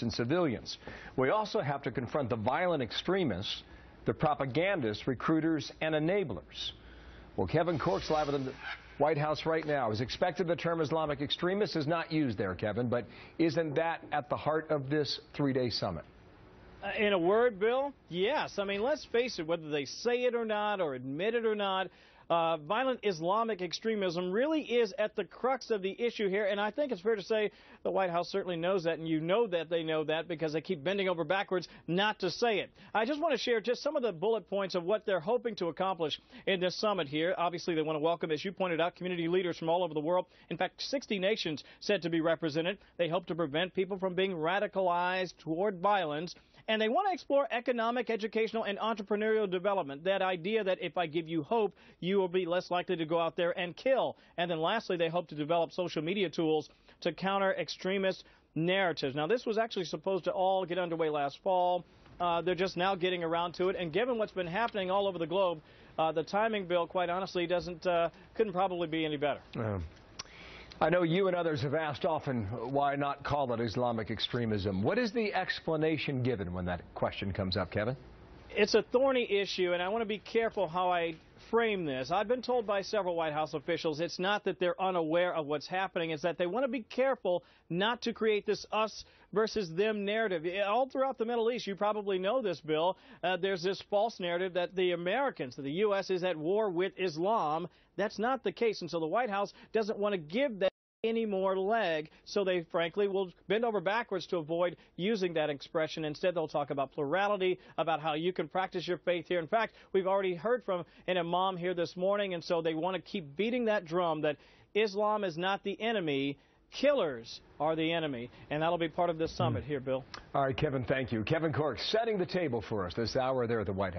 and civilians. We also have to confront the violent extremists, the propagandists, recruiters, and enablers. Well, Kevin Corke's live at the White House right now. As expected, the term Islamic extremist is not used there, Kevin, but isn't that at the heart of this three-day summit? In a word, Bill, yes. I mean, let's face it, whether they say it or not or admit it or not, violent Islamic extremism really is at the crux of the issue here, and I think it's fair to say the White House certainly knows that, and you know that they know that because they keep bending over backwards not to say it. I just want to share just some of the bullet points of what they're hoping to accomplish in this summit here. Obviously, they want to welcome, as you pointed out, community leaders from all over the world. In fact, 60 nations said to be represented. They hope to prevent people from being radicalized toward violence. And they want to explore economic, educational, and entrepreneurial development. That idea that if I give you hope, you will be less likely to go out there and kill. And then lastly, they hope to develop social media tools to counter extremist narratives. Now, this was actually supposed to all get underway last fall. They're just now getting around to it. And given what's been happening all over the globe, the timing, Bill, quite honestly, couldn't probably be any better. I know you and others have asked often, why not call it Islamic extremism? What is the explanation given when that question comes up, Kevin? It's a thorny issue, and I want to be careful how I frame this. I've been told by several White House officials it's not that they're unaware of what's happening, it's that they want to be careful not to create this us versus them narrative. All throughout the Middle East, you probably know this, Bill, there's this false narrative that the Americans, that the U.S. is at war with Islam. That's not the case, and so the White House doesn't want to give that any more leg, so they frankly will bend over backwards to avoid using that expression. Instead, they'll talk about plurality, about how you can practice your faith here. In fact, we've already heard from an imam here this morning, and so they want to keep beating that drum that Islam is not the enemy, killers are the enemy, and that'll be part of this summit here, Bill. All right, Kevin, thank you. Kevin Corke setting the table for us this hour there at the White House.